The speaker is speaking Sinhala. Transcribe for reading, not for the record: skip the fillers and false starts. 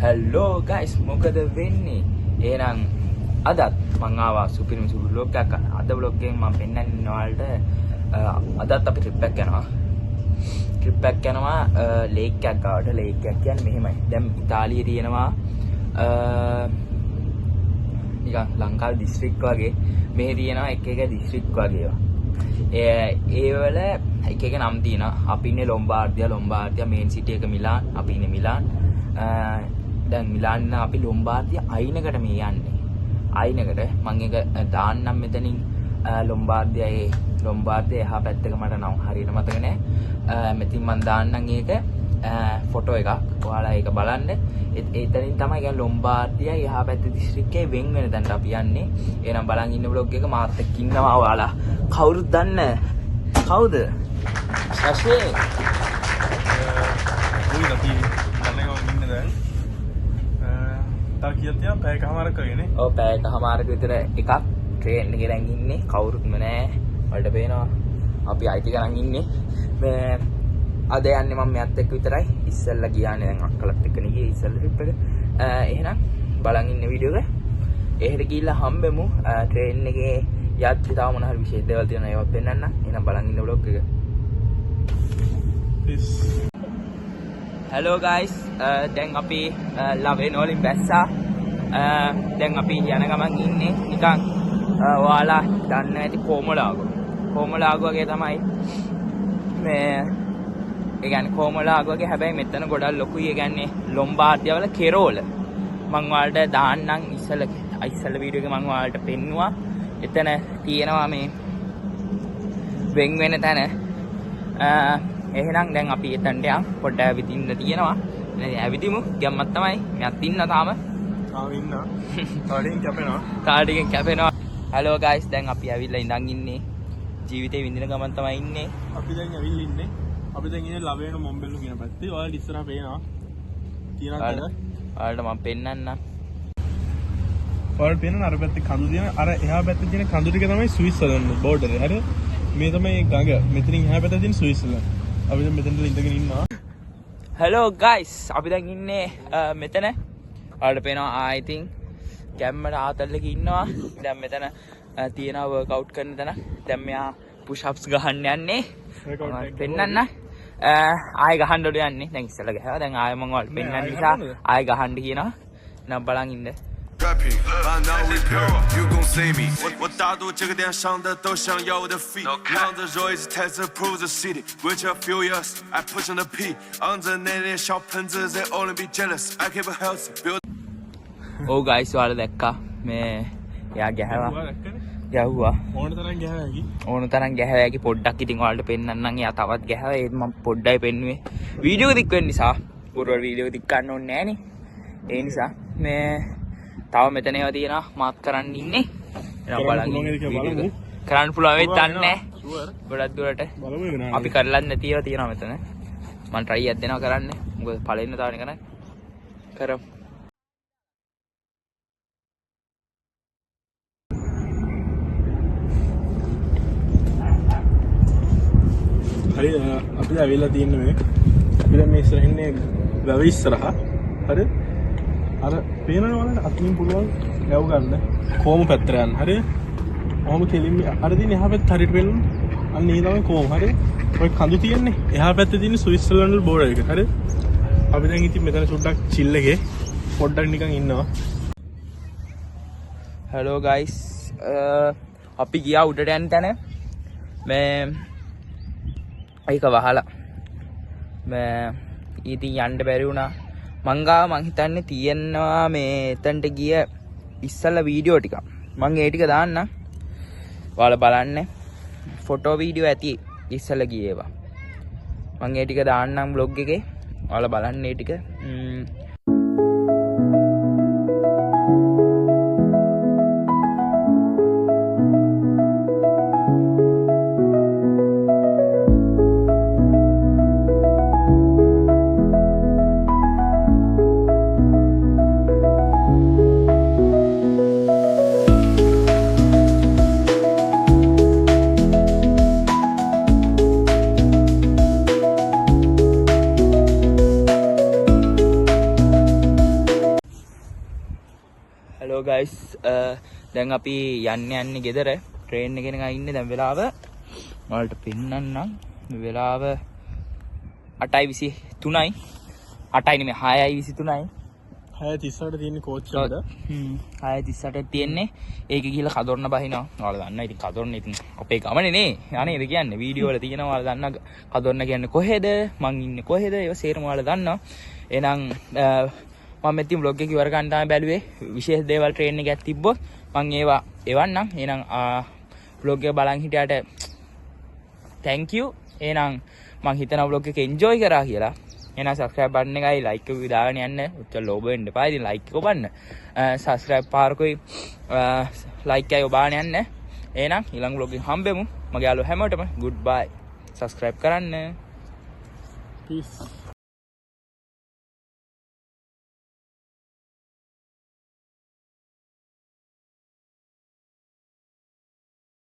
Hello guys, මොකද වෙන්නේ? එහෙනම් අදත් මම ආවා සුපිරිම සුපිරි vlog එකක් ගන්න. අද vlog එකෙන් මම පෙන්නන්නේ ඔයාලට අදත් අපි trip එකක් යනවා. trip එකක් යනවා ලේක් එකක් ගාවට. ලේක් එකක් කියන්නේ මෙහෙමයි. දැන් ඉතාලියේ තියෙනවා නිකන් ලංකාවේ දිස්ත්‍රික් වගේ මෙහි තියෙනවා එක එක දිස්ත්‍රික් වගේ ඒවා. ඒ වල එක එක නම් තියෙනවා. අපි ඉන්නේ ලොම්බාර්දියා මේන් සිටි එක මිලාන්. අපි ඉන්නේ මිලාන්. දැන් මිලාන් අපි ලොම්බාර්දියා අයිනකට මේ යන්නේ. අයිනකට මම එක දාන්නම් මෙතනින් ලොම්බාර්දියා එහා පැත්තක මට නම් හරියට මතක නෑ. මෙතින් මම දාන්නම් ඒක ෆොටෝ එකක්. ඔයාලා ඒක බලන්න. එතනින් තමයි කියන්නේ ලොම්බාර්දියා එහා පැත්තේ දිස්ත්‍රික්කේ වෙන් වෙන තැනට අපි යන්නේ. එහෙනම් බලන් ඉන්න vlog එක මාත් එක්ක ඉන්නවා ඔයාලා. කවුරුද දන්නේ? කවුද? ශෂේ. උයි නැති දැන් ඉන්නේ දැන්. තා කියතියා පැයකමාරක් කරගෙන. ඔව් පැයකමාරක විතර එකක් ට්‍රේන් එකේ දැන් ඉන්නේ. කවුරුත්ම නැහැ. වලට පේනවා. අපි IT කරන් ඉන්නේ. මේ අද යන්නේ මම මෙයත් එක්ක විතරයි. ඉස්සෙල්ලා ගියානේ දැන් අක්කලත් එක්ක නේ ගියේ ඉස්සෙල්ලා ට්‍රිප් එක. එහෙනම් බලන් ඉන්න වීඩියෝ එක. එහෙට ගිහිල්ලා හම්බෙමු. ට්‍රේන් එකේ යද්දි තව මොන හරි විශේෂ දේවල් තියෙනවා ඒවත් පෙන්නන්න. එහෙනම් බලන් ඉන්න vlog එක. Peace. Hello guys. දැන් අපි ලවෙන් වලින් බැස්සා. දැන් අපි යන ගමන් ඉන්නේ නිකන් ඔයාලා දන්න ඇති කොමලාගෝ වගේ තමයි මේ ඒ කියන්නේ කොමලාගෝ වගේ හැබැයි මෙතන ගොඩක් ලොකුයි. ඒ කියන්නේ ලොම්බාර්දියා වල කෙරෝල මම ඔයාලට දාන්නම් ඉස්සෙල්ලා වීඩියෝ එකේ මම ඔයාලට පෙන්නුවා. එතන තියෙනවා මේ වෙන් වෙන තැන. එහෙනම් දැන් අපි එතනට යන් පොඩ්ඩක් ඇවිදින්න තියෙනවා. ඇවිදිමු. ගැම්මක් තමයි. මෙයක් ඉන්න තාම. ඉන්න. කාඩියෙන් කැපෙනවා. Hello guys. දැන් අපි ඇවිල්ලා ඉඳන් ඉන්නේ. ජීවිතේ විඳින ගමන් තමයි ඉන්නේ. අපි දැන් ඇවිල්ලා ඉන්නේ. අපි දැන් ඉන්නේ ලවේන මොම්බෙල්ලු කියන පැත්තේ. ඔයාලට ඉස්සරහ පේනවා. තියනවාද? ඔයාලට මම පෙන්නන්නම්. ඔයාලට පේනවා අර පැත්තේ කඳු තියෙන අර එහා පැත්තේ තියෙන කඳු ටික තමයි ස්විට්සර්ලන්ඩ් බෝඩර් එක. හරි? මේ තමයි ගඟ. මෙතනින් එහා පැත්තේ තියෙන ස්විට්සර්ලන්ඩ්. අපි දැන් මෙතනට ඉඳගෙන ඉන්නවා. Hello guys. අපි දැන් ඉන්නේ මෙතන. ඔයාලට පේනවා I think කැම්මට ආතල්ලක ඉන්නවා. දැන් මෙතන තියෙනවා වර්ක්අවුට් කරන තැන. දැන් මෙයා පුෂ් අප්ස් ගහන්න යන්නේ. පෙන්නන්න. ආයෙ ගහන්න ඕනේ යන්නේ. දැන් ඉස්සෙල්ලා ගහනවා. දැන් ආයෙ මම ඔයාලට පෙන්නන්න නිසා ආයෙ ගහන්න කියනවා. නම් බලන් ඉන්න. Rapping, by now we pure, you gon' see me. 我大度这个点上的都想要我的 feet， 让着 Royce Tesla prove the city. With your few years, I push on the P. On the net, 小喷子 they only be jealous. I keep a healthy build. Oh guys, ඔයාලා දැක්කා මේ එයා ගැහුවා. ගැහුවා. ඕන තරම් ගැහුවා. ඕන තරම් ගැහුවා. ඒකේ පොඩ්ඩක් ඉතින් ඔයාලට පෙන්නන්නම්. එයා තවත් ගැහුවා. ඒක මම පොඩ්ඩයි පෙන්නුවේ. වීඩියෝ එක දික් වෙන්න නිසා. පුරවල් වීඩියෝ එක දික් ගන්න ඕනේ නෑනේ. ඒ නිසා මේ තව මෙතන ඒවා තියෙනවා මාත් කරන්න ඉන්නේ. එහෙනම් බලන්න කරන්න පුළුවන් වෙයි දන්නේ ගොඩක් දුරට අපි කරලා නැති ඒවා තියෙනවා මෙතන. මම try එකක් දෙනවා කරන්න. මොකද පළවෙනිම තාවනේ කරන්නේ. කරමු. හරි අපි ඇවිල්ලා තියෙන්නේ මේ. අපි දැන් මේ ඉස්සරහ ඉන්නේ වැව ඉස්සරහ. හරි? අර පේනවනේ වලට අතින් පුළුවන් යව ගන්න. කොහොම පැත්තට යන්න. හරි? කොහොම කෙලින්ම අර දින එහා පැත්ත හරියට වෙන්න. අන්න ඒ තමයි කොහොම. හරි? ඔය කඳු තියෙන්නේ. එහා පැත්තේ තියෙන ස්විට්සර්ලන්ඩ් බෝඩර් එක. හරි? අපි දැන් ඉතින් මෙතන සුද්දක් chill එකේ පොඩ්ඩක් නිකන් ඉන්නවා. Hello guys. අපි ගියා උඩට යන්න තැන. මේ ඒක වහලා. මේ ඉතින් යන්න බැරි වුණා. මංගා මං හිතන්නේ තියෙනවා මේ එතනට ගිය ඉස්සල්ලා වීඩියෝ ටික. මං ඒ ටික දාන්නම්. ඔයාලා බලන්න. ෆොටෝ වීඩියෝ ඇති ඉස්සල්ලා ගියේ ඒවා. මං ඒ ටික දාන්නම් vlog එකේ. ඔයාලා බලන්න ඒ ටික. hello guys. දැන් අපි යන්නේ ගෙදර. ට්‍රේන් එකේ නිකන් ඉන්නේ දැන් වෙලාව. ඔයාලට පෙන්නන්නම්. වෙලාව 8:23යි. 8යි නෙමෙයි 6:23යි. 6:38ට තියෙන කෝච් එකට. 6:38ට තියෙන්නේ. ඒකේ ගිහලා කදොරන බහිනවා. ඔයාලා දන්නා ඉතින් කදොරන ඉතින් අපේ ගමනේ නේ. අනේද කියන්නේ වීඩියෝ වල තියෙනවා. ඔයාලා දන්නා කදොරන කියන්නේ කොහෙද? මං ඉන්නේ කොහෙද? ඒව සේරම ඔයාලා දන්නවා. එහෙනම් මම මෙතන vlog එක ඉවර ගන්න තමයි බැලුවේ. විශේෂ දේවල් ට්‍රේන් එකක් තිබ්බොත් මං ඒවා එවන්නම්. එහෙනම් vlog එක බලන් හිටියට thank you. එහෙනම් මං හිතනවා vlog එක enjoy කරා කියලා. එහෙනම් subscribe button එකයි like එක දාගෙන යන්න. උත්තර ලෝභ වෙන්න එපා. ඉතින් like එක ඔබන්න. subscribe පාරකුයි like එකයි ඔබාගෙන යන්න. එහෙනම් ඊළඟ vlog එකෙන් හම්බෙමු. මගේ යාළුවෝ හැමෝටම goodbye. subscribe කරන්න. peace.